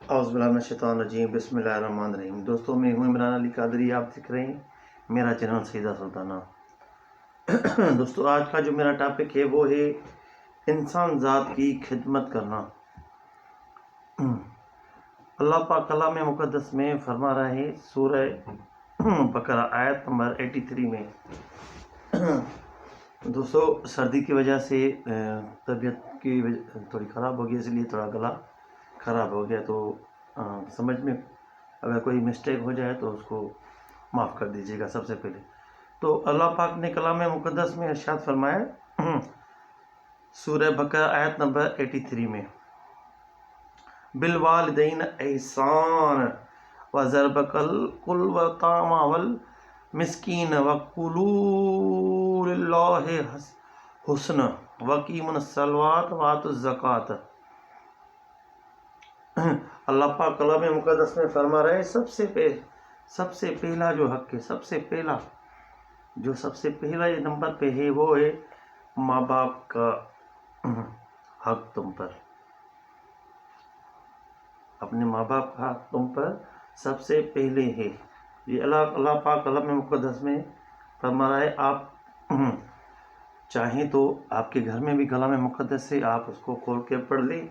اعوذ باللہ من الشیطان الرجیم، بسم اللہ الرحمن الرحیم۔ دوستوں، میں ہوں عمران علی قادری، آپ دیکھ رہے ہیں میرا چینل سیدہ سلطانہ۔ دوستوں، آج کا جو میرا ٹاپک ہے وہ ہے انسان ذات کی خدمت کرنا۔ اللہ پاک کلام مقدس میں فرما رہا ہے سورہ بقرہ آیت نمبر 83 میں۔ دوستوں، سردی کی وجہ سے طبیعت کی تھوڑی خراب ہو گئی، اس لیے تھوڑا گلا خراب ہو گیا، تو سمجھ میں اگر کوئی مسٹیک ہو جائے تو اس کو معاف کر دیجیے گا۔ سب سے پہلے تو اللہ پاک نے کلام مقدس میں ارشاد فرمایا سورہ بقرہ آیت نمبر 83 میں، بالوالدین احسان وضرب کل وطامہ والمسکین وقولوا للہ حسن وقیموا الصلاۃ وآتوا الزکوٰۃ۔ اللہ پاک کلام مقدس میں فرما رہے سب سے پہلا جو حق ہے، سب سے پہلا یہ نمبر پہ ہے، وہ ہے ماں باپ کا حق تم پر۔ اپنے ماں باپ کا حق تم پر سب سے پہلے ہے۔ یہ اللہ پاک کلام مقدس میں فرما رہا ہے۔ آپ چاہیں تو آپ کے گھر میں بھی کلام مقدس سے آپ اس کو کھول کے پڑھ لیں،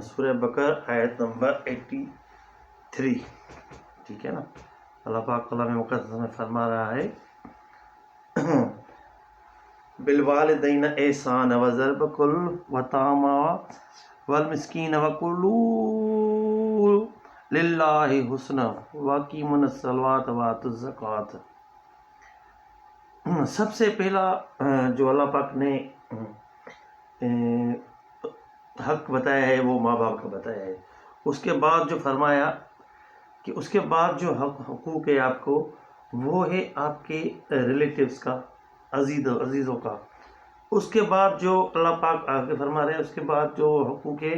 سورہ بقرہ آیت نمبر 83، ٹھیک ہے نا۔ اللہ پاک کلام مقدس میں فرما رہا ہے بالوالدین احسان وضرب کل وطامہ والمسکین وقولوا للہ حسن وقیموا الصلاۃ وآتوا الزکوٰۃ۔ سب سے پہلا جو اللہ پاک نے حق بتایا ہے وہ ماں باپ کا بتایا ہے۔ اس کے بعد جو فرمایا کہ اس کے بعد جو حقوق ہے آپ کو، وہ ہے آپ کے ریلیٹیوز کا، عزیزوں کا۔ اس کے بعد جو اللہ پاک آگے فرما رہے ہیں، اس کے بعد جو حقوق ہے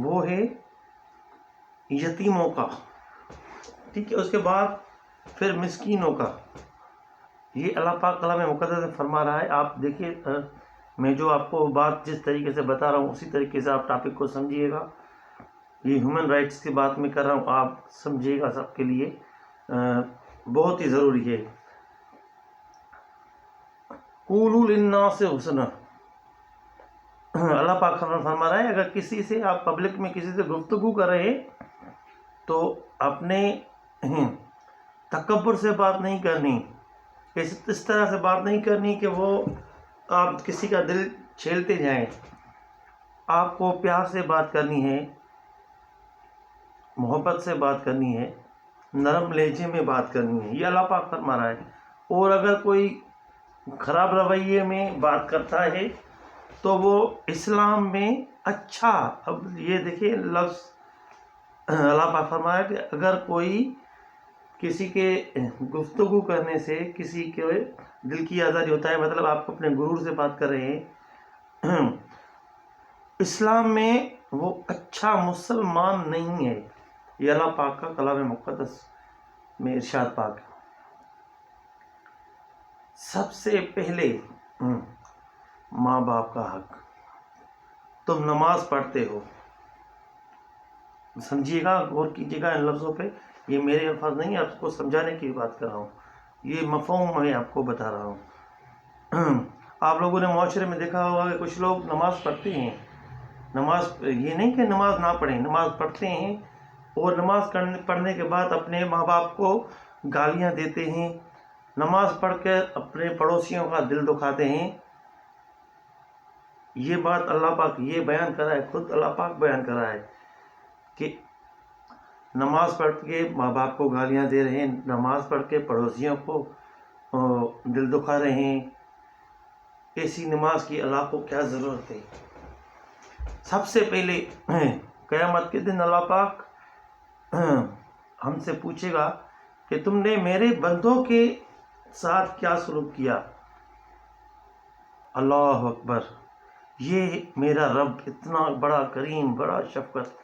وہ ہے یتیموں کا، ٹھیک ہے۔ اس کے بعد پھر مسکینوں کا۔ یہ اللہ پاک کلام مقدس میں فرما رہا ہے۔ آپ دیکھیے، میں جو آپ کو بات جس طریقے سے بتا رہا ہوں اسی طریقے سے آپ ٹاپک کو سمجھیے گا۔ یہ ہیومن رائٹس کی بات میں کر رہا ہوں، آپ سمجھیے گا، سب کے لیے بہت ہی ضروری ہے۔ قولوا للناس حسنا۔ اللہ پاک فرما رہا ہے اگر کسی سے آپ پبلک میں کسی سے گفتگو کر رہے تو اپنے تکبر سے بات نہیں کرنی، اس طرح سے بات نہیں کرنی کہ وہ آپ کسی کا دل چھیلتے جائیں۔ آپ کو پیار سے بات کرنی ہے، محبت سے بات کرنی ہے، نرم لہجے میں بات کرنی ہے، یہ اللہ پاک فرما رہا ہے۔ اور اگر کوئی خراب رویے میں بات کرتا ہے تو وہ اسلام میں اچھا، اب یہ دیکھیے لفظ اللہ پاک فرمایا کہ اگر کوئی کسی کے گفتگو کرنے سے کسی کے دل کی آزادی ہوتا ہے، مطلب آپ اپنے غرور سے بات کر رہے ہیں، اسلام میں وہ اچھا مسلمان نہیں ہے۔ یہ اللہ پاک کا کلام مقدس میں ارشاد پاک ہے۔ سب سے پہلے ماں باپ کا حق۔ تم نماز پڑھتے ہو، سمجھیے گا، غور کیجیے گا ان لفظوں پہ، یہ میرے الفاظ نہیں، آپ کو سمجھانے کی بات کر رہا ہوں، یہ مفہوم میں آپ کو بتا رہا ہوں۔ آپ لوگوں نے معاشرے میں دیکھا ہوگا کہ کچھ لوگ نماز پڑھتے ہیں، نماز یہ نہیں کہ نماز نہ پڑھیں، نماز پڑھتے ہیں، اور نماز پڑھنے کے بعد اپنے ماں باپ کو گالیاں دیتے ہیں، نماز پڑھ کر اپنے پڑوسیوں کا دل دکھاتے ہیں۔ یہ بات اللہ پاک یہ بیان کر رہا ہے، خود اللہ پاک بیان کر رہا ہے کہ نماز پڑھ کے ماں باپ کو گالیاں دے رہے ہیں، نماز پڑھ کے پڑوسیوں کو دل دکھا رہے ہیں۔ ایسی نماز کی اللہ کو کیا ضرورت ہے؟ سب سے پہلے قیامت کے دن اللہ پاک ہم سے پوچھے گا کہ تم نے میرے بندوں کے ساتھ کیا سلوک کیا۔ اللہ اکبر! یہ میرا رب اتنا بڑا کریم، بڑا شفقت۔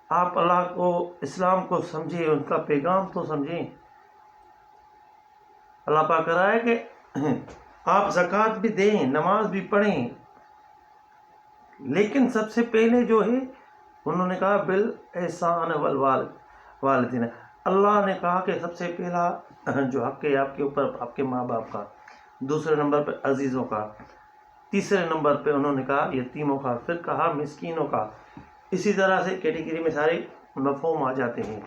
آپ اللہ کو، اسلام کو سمجھیں، ان کا پیغام تو سمجھیں۔ اللہ پاک کہہ رہا ہے کہ آپ زکوٰۃ بھی دیں، نماز بھی پڑھیں، لیکن سب سے پہلے جو ہے انہوں نے کہا بالاحسان والوالدین، اللہ نے کہا کہ سب سے پہلا جو حق ہے آپ کے اوپر آپ کے ماں باپ کا، دوسرے نمبر پہ عزیزوں کا، تیسرے نمبر پہ انہوں نے کہا یتیموں کا، پھر کہا مسکینوں کا. اسی طرح سے کیٹیگری میں سارے مفہوم آ جاتے ہیں.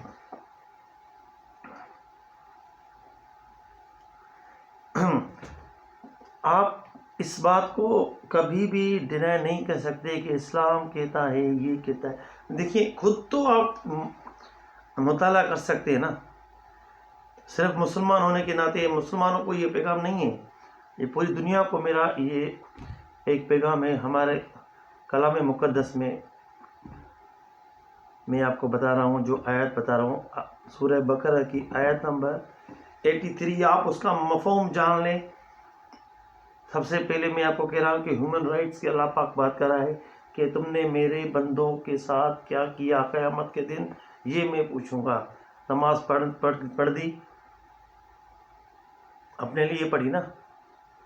آپ اس بات کو کبھی بھی ڈینائی نہیں کر سکتے کہ اسلام کہتا ہے یہ کہتا ہے. دیکھیے خود تو آپ مطالعہ کر سکتے ہیں نا. صرف مسلمان ہونے کے ناطے مسلمانوں کو یہ پیغام نہیں ہے، یہ پوری دنیا کو میرا یہ ایک پیغام ہے. ہمارے کلام مقدس میں آپ کو بتا رہا ہوں، جو آیت بتا رہا ہوں سورہ بقرہ کی آیت نمبر 83. آپ اس کا مفہوم جان لیں. سب سے پہلے میں آپ کو کہہ رہا ہوں کہ ہیومن رائٹس کی اللہ پاک بات کر رہا ہے کہ تم نے میرے بندوں کے ساتھ کیا کیا قیامت کے دن یہ میں پوچھوں گا. نماز پڑھ دی، اپنے لیے پڑھی نا،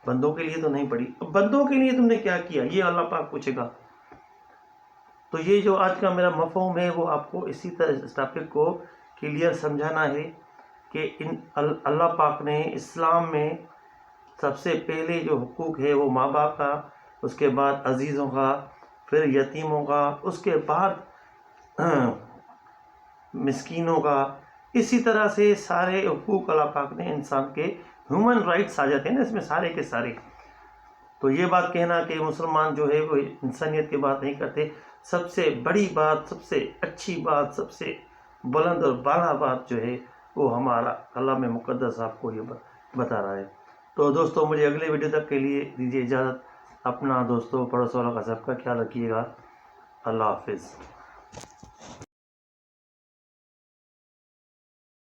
بندوں کے لیے تو نہیں پڑھی. بندوں کے لیے تم نے کیا کیا یہ اللہ پاک پوچھے گا. تو یہ جو آج کا میرا مفہوم ہے وہ آپ کو اسی طرح اس ٹاپک کو کلیئر سمجھانا ہے کہ اللہ پاک نے اسلام میں سب سے پہلے جو حقوق ہے وہ ماں باپ کا، اس کے بعد عزیزوں کا، پھر یتیموں کا، اس کے بعد مسکینوں کا. اسی طرح سے سارے حقوق اللہ پاک نے انسان کے ہیومن رائٹس آ جاتے ہیں نا اس میں سارے کے سارے. تو یہ بات کہنا کہ مسلمان جو ہے وہ انسانیت کی بات نہیں کرتے، سب سے بڑی بات، سب سے اچھی بات، سب سے بلند اور بالا بات جو ہے وہ ہمارا کلام مقدس آپ کو یہ بتا رہا ہے. تو دوستو مجھے اگلے ویڈیو تک کے لیے دیجیے اجازت. اپنا دوستوں پڑوس والوں کا سب کا خیال رکھیے گا. اللہ حافظ.